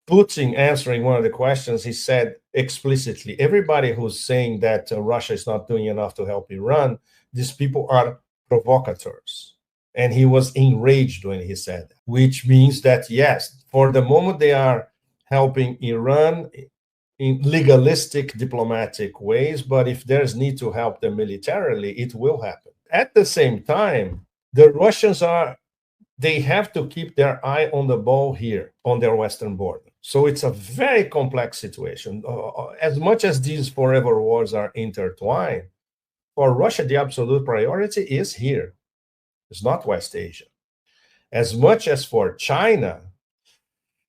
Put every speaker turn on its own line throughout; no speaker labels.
Putin answering one of the questions, he said explicitly, everybody who's saying that Russia is not doing enough to help Iran, these people are provocateurs. And he was enraged when he said that, which means that, yes, for the moment they are helping Iran in legalistic diplomatic ways, but if there's need to help them militarily, it will happen. At the same time, the Russians they have to keep their eye on the ball here on their western border. So it's a very complex situation. As much as these forever wars are intertwined, for Russia, the absolute priority is here. It's not West Asia. As much as for China,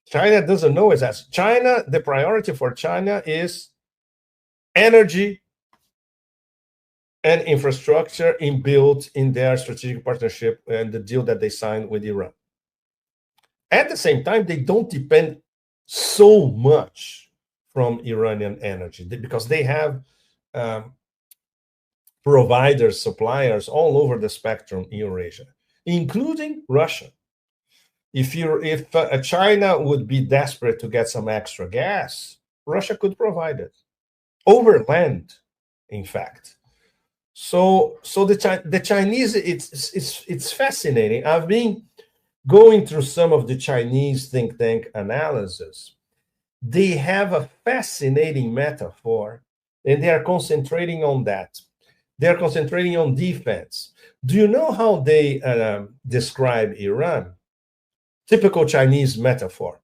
China doesn't know it as China, the priority for China is energy and infrastructure built in their strategic partnership and the deal that they signed with Iran. At the same time, they don't depend so much from Iranian energy because they have providers, suppliers all over the spectrum in Eurasia, including Russia. If China would be desperate to get some extra gas, Russia could provide it over land, in fact. So the Chinese, it's fascinating. I've been going through some of the Chinese think tank analysis. They have a fascinating metaphor, and they are concentrating on that. They're concentrating on defense. Do you know how they describe Iran? Typical Chinese metaphor.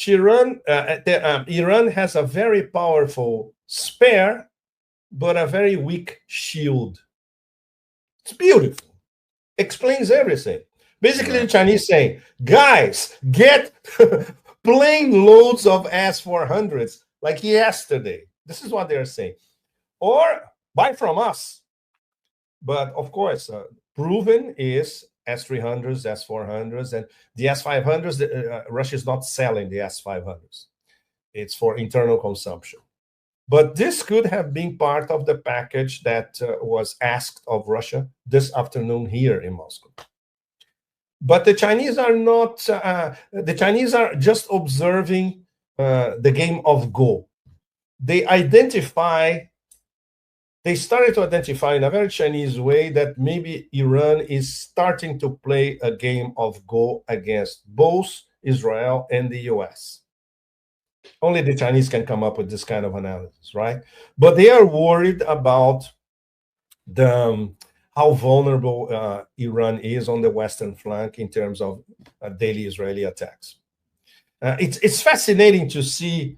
Iran has a very powerful spear, but a very weak shield. It's beautiful. Explains everything. Basically, the Chinese saying, guys, get plane loads of S-400s like yesterday. This is what they're saying. Or buy from us. But of course, proven is S-300s, S-400s, and the S-500s, Russia is not selling the S-500s. It's for internal consumption. But this could have been part of the package that was asked of Russia this afternoon here in Moscow. But the Chinese are not, the Chinese are just observing the game of Go. They started to identify in a very Chinese way that maybe Iran is starting to play a game of Go against both Israel and the US. Only the Chinese can come up with this kind of analysis, right? But they are worried about how vulnerable Iran is on the Western flank in terms of daily Israeli attacks. It's fascinating to see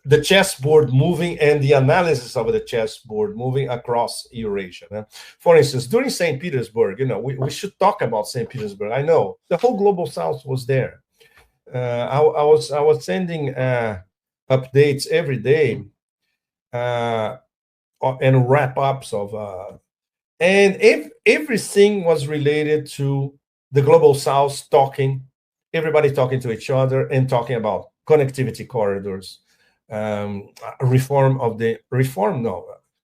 the chessboard moving and the analysis of the chessboard moving across Eurasia. For instance, during St. Petersburg, we should talk about St. Petersburg. I know the whole global South was there. I was sending updates every day and wrap-ups of and if everything was related to the global South everybody talking to each other and talking about connectivity corridors,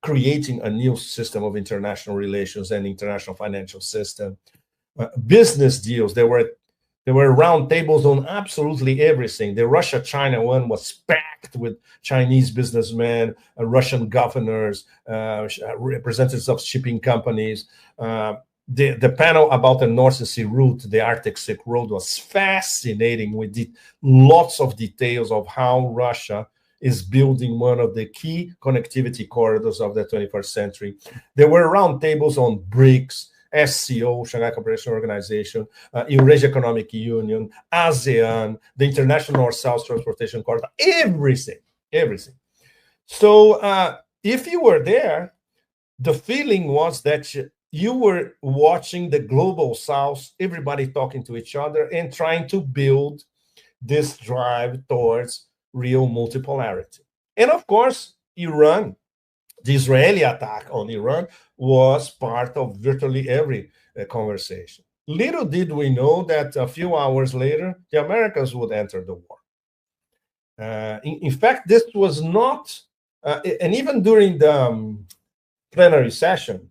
creating a new system of international relations and international financial system, business deals. There were round tables on absolutely everything. The Russia-China one was packed with Chinese businessmen, Russian governors, representatives of shipping companies. The panel about the North Sea route, the Arctic Silk Road, was fascinating. We did lots of details of how Russia is building one of the key connectivity corridors of the 21st century. There were roundtables on BRICS, SCO, Shanghai Cooperation Organization, Eurasia Economic Union, ASEAN, the International North-South Transportation Corridor, everything. So if you were there, the feeling was that you were watching the global South, everybody talking to each other and trying to build this drive towards real multipolarity. And of course, Iran, the Israeli attack on Iran was part of virtually every conversation. Little did we know that a few hours later, the Americans would enter the war. In fact, this was not, and even during the plenary session,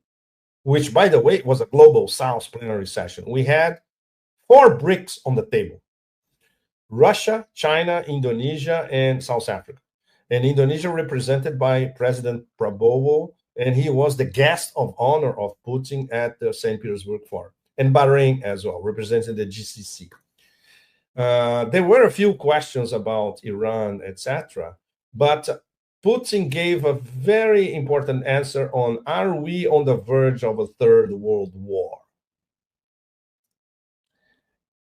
which, by the way, was a global South plenary session, we had 4 BRICS on the table. Russia, China, Indonesia, and South Africa. And Indonesia represented by President Prabowo, and he was the guest of honor of Putin at the St. Petersburg Forum. And Bahrain as well, representing the GCC. There were a few questions about Iran, etc., but Putin gave a very important answer on, are we on the verge of a third world war?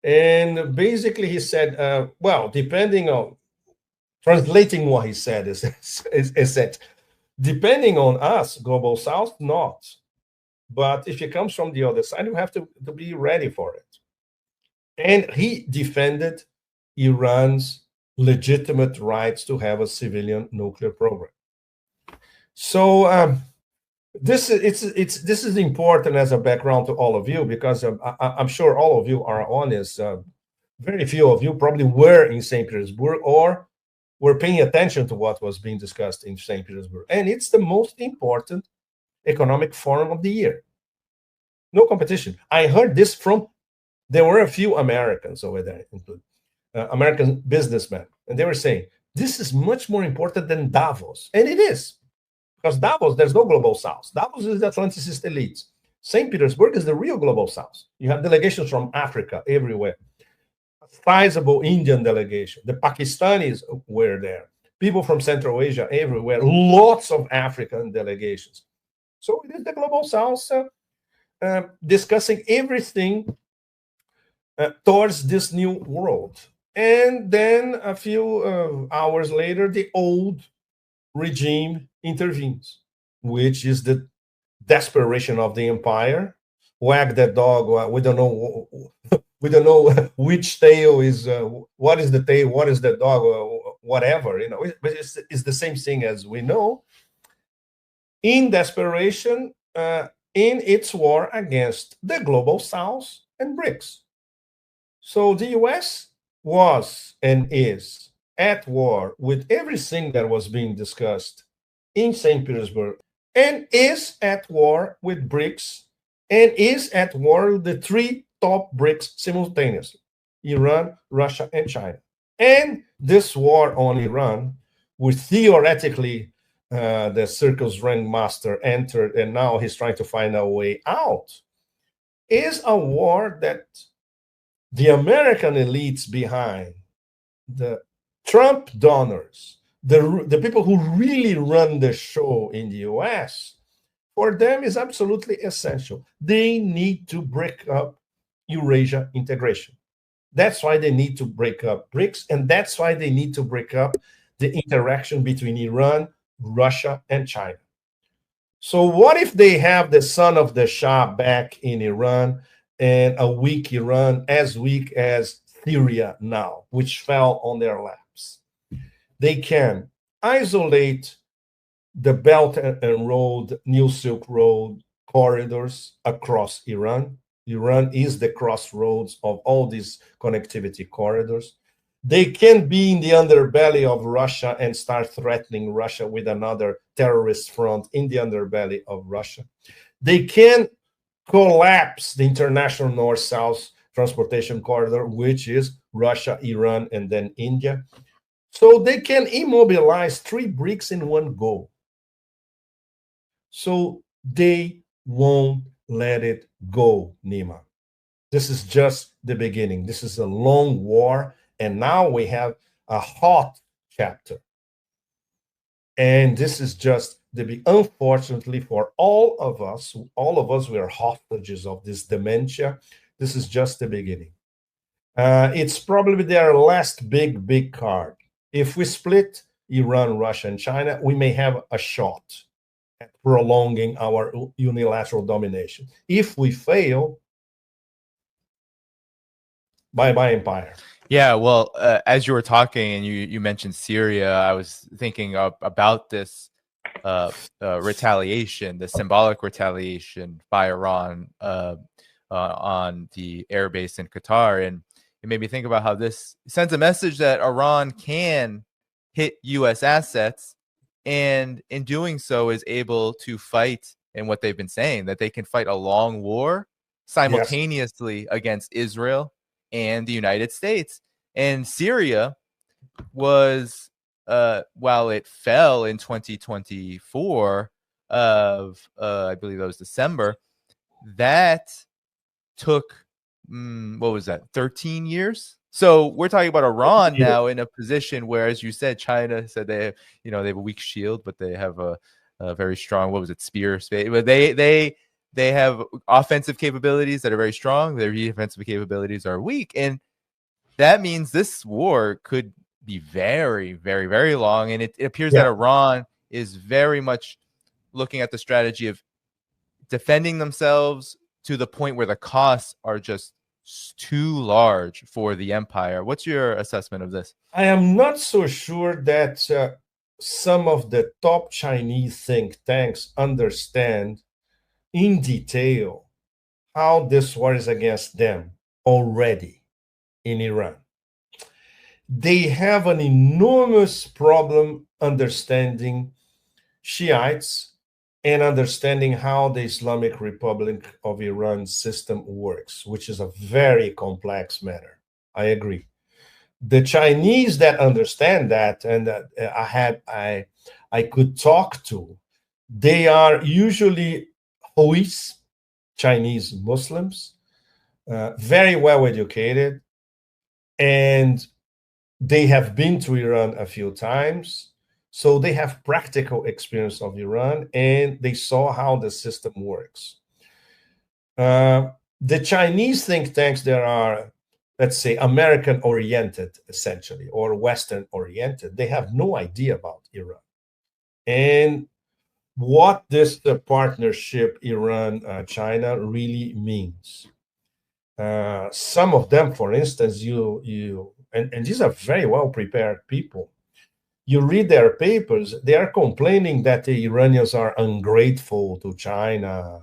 And basically he said, well, depending on, translating what he said is that depending on us, Global South, not. But if it comes from the other side, you have to be ready for it. And he defended Iran's legitimate rights to have a civilian nuclear program. So this is important as a background to all of you, because I'm sure all of you are honest. Very few of you probably were in St. Petersburg or were paying attention to what was being discussed in St. Petersburg. And it's the most important economic forum of the year. No competition. I heard this from, there were a few Americans over there, including American businessmen, and they were saying, this is much more important than Davos. And it is. Because Davos, there's no global south. Davos is the Atlanticist elites. St. Petersburg is the real global south. You have delegations from Africa everywhere. A sizable Indian delegation. The Pakistanis were there. People from Central Asia everywhere. Lots of African delegations. So it is the global south discussing everything towards this new world. And then a few hours later, the old regime intervenes, which is the desperation of the empire. Wag that dog. We don't know. We don't know which tail is. What is the tail? What is the dog? Whatever, you know. But it's the same thing as we know. In desperation, in its war against the global South and BRICS. So the U.S. was and is at war with everything that was being discussed in St. Petersburg, and is at war with BRICS, and is at war with the three top BRICS simultaneously: Iran, Russia, and China. And this war on Iran, with theoretically the circus ringmaster entered, and now he's trying to find a way out, is a war that the American elites behind, the Trump donors, the people who really run the show in the US, for them is absolutely essential. They need to break up Eurasia integration. That's why they need to break up BRICS, and that's why they need to break up the interaction between Iran, Russia, and China. So what if they have the son of the Shah back in Iran, and a weak Iran, as weak as Syria now, which fell on their laps? They can isolate the Belt and Road, New Silk Road corridors across Iran. Iran is the crossroads of all these connectivity corridors. They can be in the underbelly of Russia and start threatening Russia with another terrorist front in the underbelly of Russia. They can collapse the international north-south transportation corridor, which is Russia, Iran, and then India. So they can immobilize three BRICS in one go. So they won't let it go, Nima. This is just the beginning. This is a long war, and now we have a hot chapter. And this is just the unfortunately for all of us, we are hostages of this dementia. This is just the beginning. It's probably their last big card. If we split Iran, Russia, and China, we may have a shot at prolonging our unilateral domination. If we fail, bye-bye empire.
Yeah, well, as you were talking and you mentioned Syria, I was thinking about this retaliation, the symbolic retaliation by Iran on the airbase in Qatar. And it made me think about how this sends a message that Iran can hit U.S. assets, and in doing so is able to fight, in what they've been saying, that they can fight a long war simultaneously against Israel and the United States. And Syria was, while it fell in 2024 of, I believe that was December, that took, what was that, 13 years? So we're talking about Iran now in a position where, as you said, China said they have, they have a weak shield, but they have a very strong, what was it, spear space. But they have offensive capabilities that are very strong. Their defensive capabilities are weak. And that means this war could be very, very, very long. And it appears that Iran is very much looking at the strategy of defending themselves to the point where the costs are just too large for the empire. What's your assessment of this?
I am not so sure that some of the top Chinese think tanks understand in detail how this war is against them already in Iran. They have an enormous problem understanding Shiites and understanding how the Islamic Republic of Iran system works, which is a very complex matter. I agree. The Chinese that understand that and that I could talk to, they are usually Houis, Chinese Muslims, very well educated, and they have been to Iran a few times. So they have practical experience of Iran, and they saw how the system works. The Chinese think tanks, there are, let's say, American-oriented, essentially, or Western-oriented. They have no idea about Iran. And what this partnership Iran-China really means. Some of them, for instance, and these are very well-prepared people. You read their papers, they are complaining that the Iranians are ungrateful to China.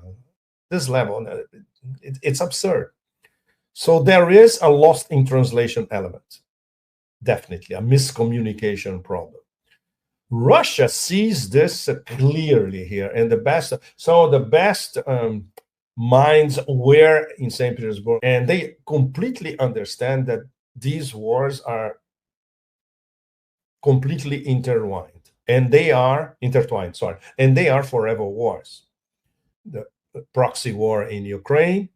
This level, it's absurd. So there is a lost in translation element, definitely, a miscommunication problem. Russia sees this clearly here, and some of the best minds were in St. Petersburg, and they completely understand that these wars are completely intertwined, and they are forever wars. The proxy war in Ukraine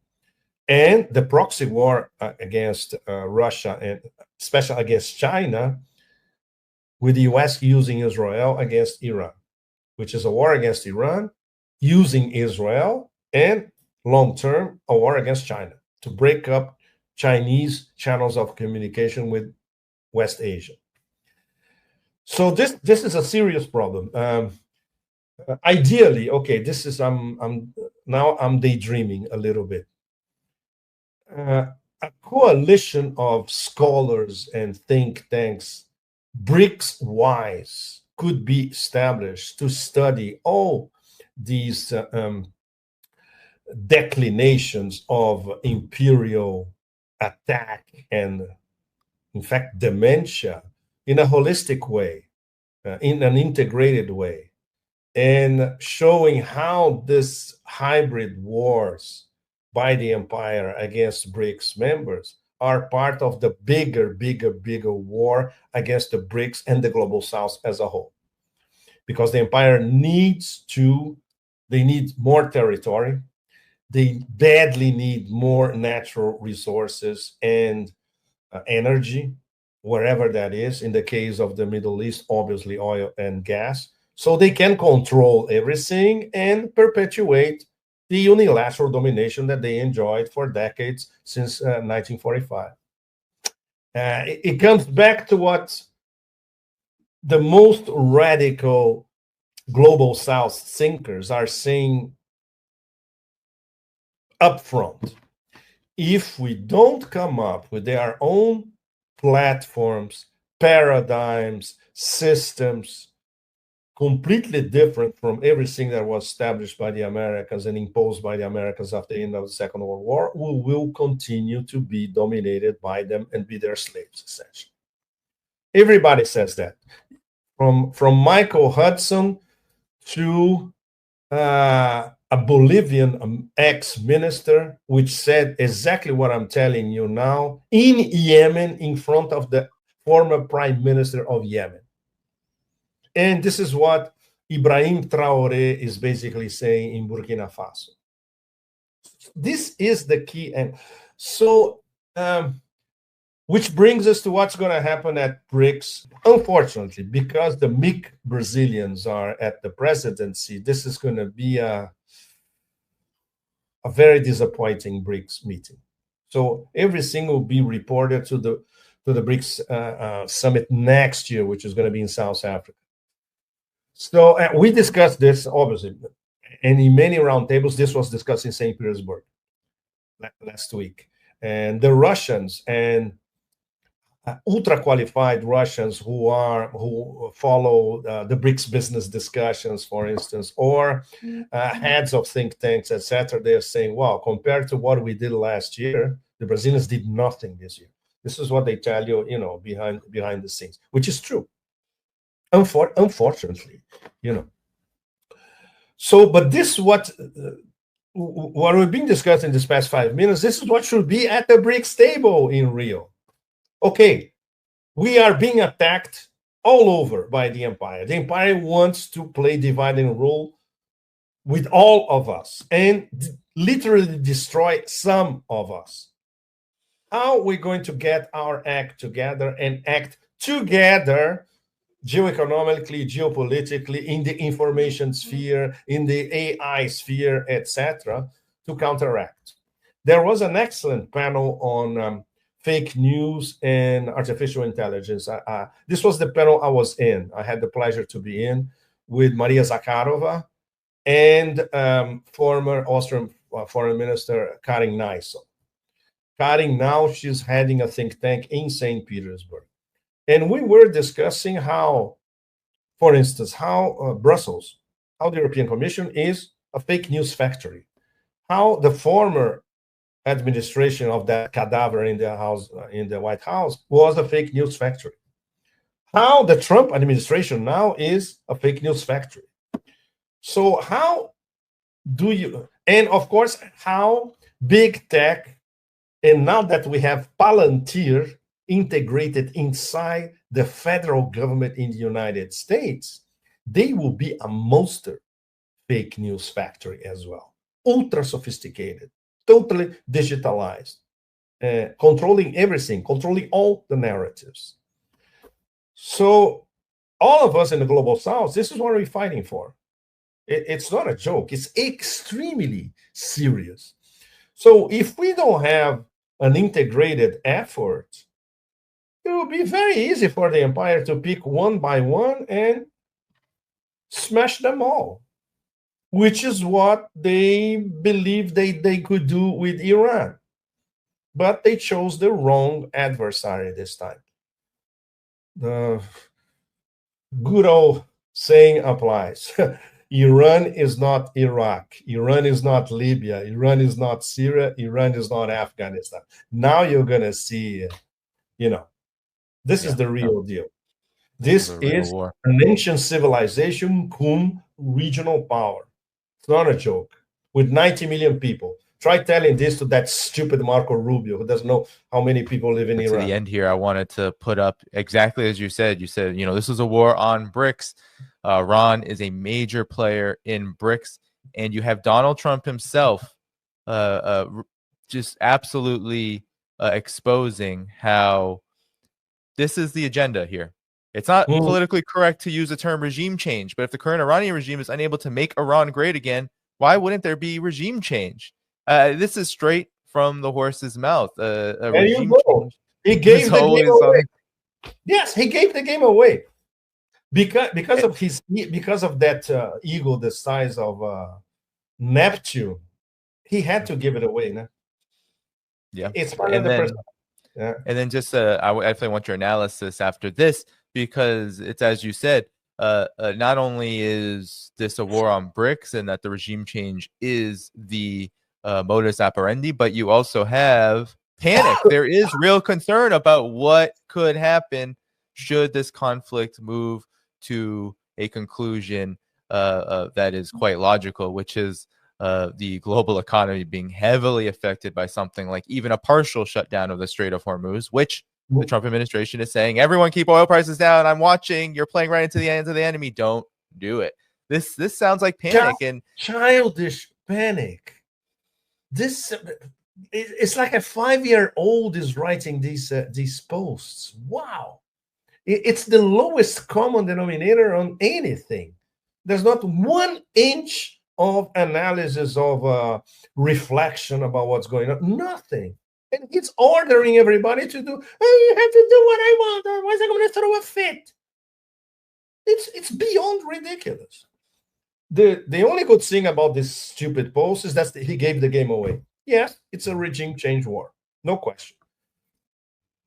and the proxy war against Russia, and especially against China, with the US using Israel against Iran, which is a war against Iran, using Israel, and long-term, a war against China to break up Chinese channels of communication with West Asia. So this is a serious problem. Ideally, okay, this is I'm daydreaming a little bit. A coalition of scholars and think tanks, BRICS wise, could be established to study all these declinations of imperial attack and, in fact, dementia in a holistic way, in an integrated way, and showing how this hybrid wars by the empire against BRICS members are part of the bigger war against the BRICS and the global south as a whole. Because the empire they need more territory, they badly need more natural resources and energy, wherever that is. In the case of the Middle East, obviously oil and gas. So they can control everything and perpetuate the unilateral domination that they enjoyed for decades since 1945. It comes back to what the most radical global South thinkers are saying upfront. If we don't come up with their own platforms, paradigms, systems, completely different from everything that was established by the Americans and imposed by the Americans after the end of the Second World War, we will continue to be dominated by them and be their slaves, essentially. Everybody says that. From Michael Hudson to a Bolivian ex-minister, which said exactly what I'm telling you now in Yemen in front of the former prime minister of Yemen. And this is what Ibrahim Traore is basically saying in Burkina Faso. This is the key. And so, which brings us to what's going to happen at BRICS. Unfortunately, because the meek Brazilians are at the presidency, this is going to be a very disappointing BRICS meeting. So everything will be reported to the BRICS summit next year, which is going to be in South Africa. So we discussed this, obviously, and in many roundtables, this was discussed in St. Petersburg last week. And the Russians and ultra qualified Russians who follow the BRICS business discussions, for instance, or heads of think tanks, etc., they're saying, "Well, compared to what we did last year, the Brazilians did nothing this year." This is what they tell you, behind the scenes, which is true. Unfortunately, So, but this is what we've been discussing this past 5 minutes. This is what should be at the BRICS table in Rio. Okay, we are being attacked all over by the empire. The empire wants to play divide and rule with all of us and literally destroy some of us. How are we going to get our act together and act together geoeconomically, geopolitically, in the information sphere, in the AI sphere, etc., to counteract? There was an excellent panel on fake news and artificial intelligence. This was the panel I was in. I had the pleasure to be in with Maria Zakharova and former Austrian Foreign Minister Karin Neissel. Karin, now she's heading a think tank in St. Petersburg. And we were discussing how, for instance, how Brussels, how the European Commission is a fake news factory, how the former administration of that cadaver in the White House was a fake news factory. How the Trump administration now is a fake news factory. So how do you, and of course, how big tech, and now that we have Palantir integrated inside the federal government in the United States, they will be a monster fake news factory as well. Ultra sophisticated, totally digitalized, controlling everything, controlling all the narratives. So all of us in the global south, this is what we're fighting for. It's not a joke. It's extremely serious. So if we don't have an integrated effort, it will be very easy for the empire to pick one by one and smash them all, which is what they believed they could do with Iran. But they chose the wrong adversary this time. The good old saying applies. Iran is not Iraq. Iran is not Libya. Iran is not Syria. Iran is not Afghanistan. Now you're going to see, this is the real deal. This is an ancient civilization cum regional power. It's not a joke. With 90 million people. Try telling this to that stupid Marco Rubio who doesn't know how many people live in Iran.
To the end here, I wanted to put up exactly as you said. You said, this is a war on BRICS. Iran is a major player in BRICS. And you have Donald Trump himself just absolutely exposing how this is the agenda here. It's not politically correct to use the term regime change, but if the current Iranian regime is unable to make Iran great again, why wouldn't there be regime change? This is straight from the horse's mouth. Regime change.
He gave the game away. Yes, he gave the game away because of that ego the size of Neptune. He had to give it away. No?
Yeah,
it's part of the person.
Yeah. And then just I definitely want your analysis after this, because it's, as you said, not only is this a war on BRICS and that the regime change is the modus operandi, but you also have panic. There is real concern about what could happen should this conflict move to a conclusion that is quite logical, which is the global economy being heavily affected by something like even a partial shutdown of the Strait of Hormuz, which the Trump administration is saying, everyone keep oil prices down. I'm watching. You're playing right into the hands of the enemy. Don't do it. This sounds like panic and
childish panic. This it's like a 5-year-old is writing these posts. Wow, it's the lowest common denominator on anything. There's not 1 inch of analysis of reflection about what's going on. Nothing. And he's ordering everybody to do. Oh, you have to do what I want. Otherwise, I'm going to throw a fit. It's beyond ridiculous. The only good thing about this stupid post is that he gave the game away. Yes, it's a regime change war, no question.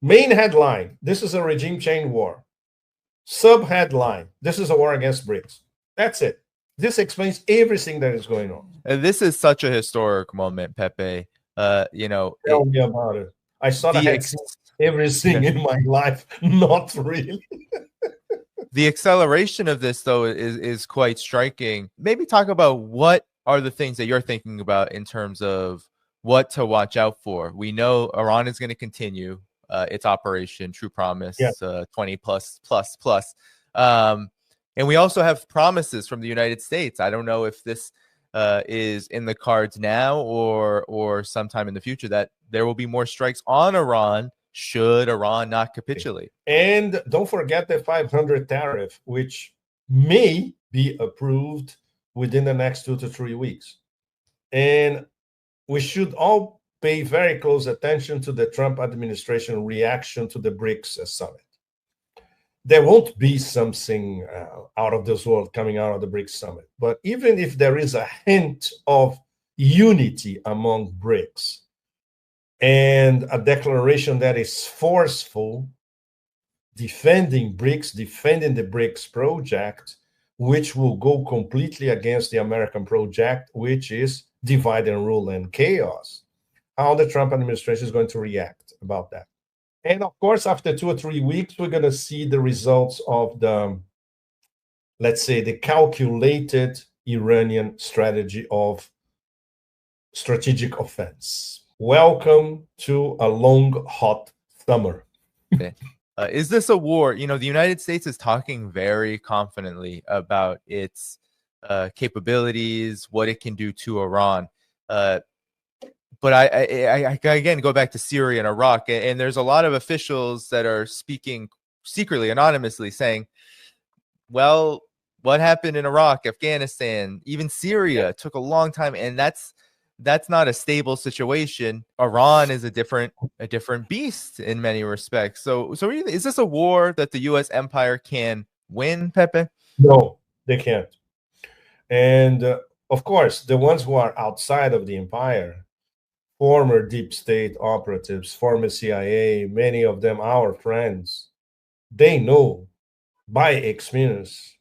Main headline: this is a regime change war. Sub headline: this is a war against BRICS. That's it. This explains everything that is going on.
And this is such a historic moment, Pepe.
Tell me about it. I thought I had seen everything in my life. Not really.
The acceleration of this, though, is quite striking. Maybe talk about what are the things that you're thinking about in terms of what to watch out for. We know Iran is going to continue its operation, True Promise, 20 plus. And we also have promises from the United States. I don't know if this is in the cards now or sometime in the future that there will be more strikes on Iran should Iran not capitulate.
And don't forget the 500 tariff, which may be approved within the next 2 to 3 weeks. And we should all pay very close attention to the Trump administration reaction to the BRICS summit. There won't be something out of this world coming out of the BRICS summit. But even if there is a hint of unity among BRICS and a declaration that is forceful, defending BRICS, defending the BRICS project, which will go completely against the American project, which is divide and rule and chaos, how the Trump administration is going to react about that. And of course, after 2 or 3 weeks, we're going to see the results of the, let's say, the calculated Iranian strategy of strategic offense. Welcome to a long, hot summer.
Okay. Is this a war? You know, the United States is talking very confidently about its capabilities, what it can do to Iran. But I again go back to Syria and Iraq, and there's a lot of officials that are speaking secretly, anonymously, saying, well, what happened in Iraq, Afghanistan, even Syria took a long time, and that's not a stable situation. Iran is a different beast in many respects. So is this a war that the U.S. empire can win, Pepe?
No, they can't. And of course, the ones who are outside of the empire, former deep state operatives, former CIA, many of them our friends, they know by experience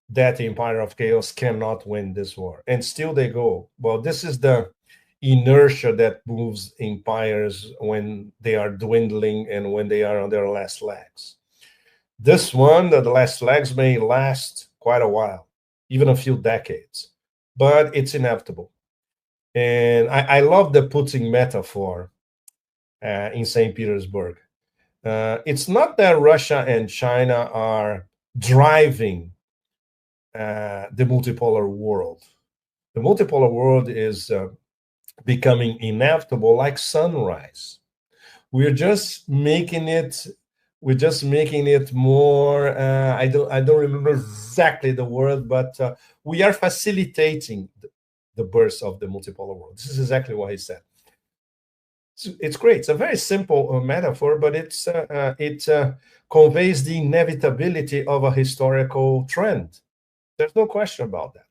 that the empire of chaos cannot win this war. And still they go. Well, this is the inertia that moves empires when they are dwindling and when they are on their last legs. This one, the last legs, may last quite a while, even a few decades, but it's inevitable. And I love the Putin metaphor in St. Petersburg. It's not that Russia and China are driving the multipolar world. The multipolar world is becoming inevitable like sunrise. We're just making it more I don't remember exactly the word, but we are facilitating the birth of the multipolar world. This is exactly what he said. It's great. It's a very simple metaphor, but it conveys the inevitability of a historical trend. There's no question about that.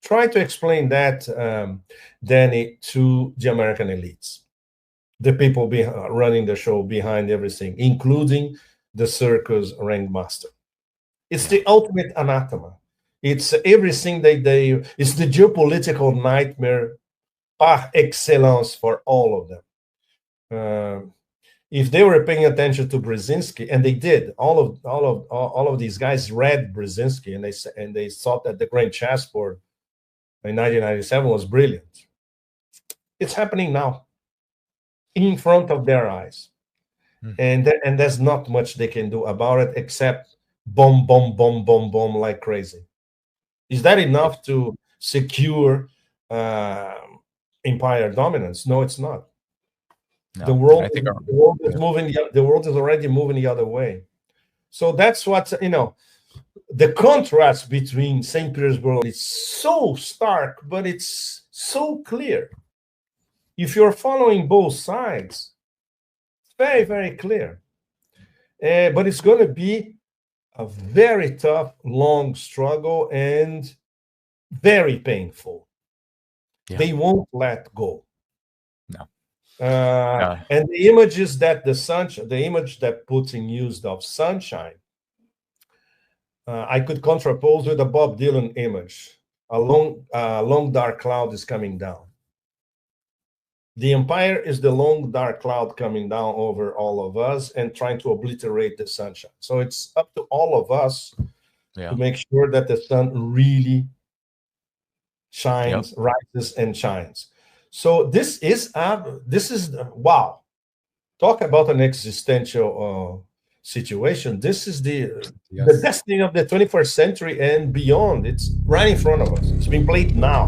Try to explain that, Danny, to the American elites, the people running the show behind everything, including the circus ringmaster. It's the ultimate anathema. It's everything it's the geopolitical nightmare par excellence for all of them. If they were paying attention to Brzezinski, and they did, all of these guys read Brzezinski, and they thought that the Grand Chessboard in 1997 was brilliant. It's happening now in front of their eyes. And there's not much they can do about it except bomb, bomb, bomb, bomb, bomb like crazy. Is that enough to secure empire dominance? No, it's not. No. The world is moving. The world is already moving the other way. So that's what, you know, the contrast between St. Petersburg is so stark, but it's so clear. If you're following both sides, it's very, very clear. But it's going to be a very tough, long struggle and very painful. Yeah. They won't let go.
No.
And the images that the image that Putin used of sunshine, I could contrapose with a Bob Dylan image. A long dark cloud is coming down. The empire is the long dark cloud coming down over all of us and trying to obliterate the sunshine. So it's up to all of us to make sure that the sun really shines, rises and shines. So this is wow. Talk about an existential situation. This is the destiny of the 21st century and beyond. It's right in front of us. It's being played now.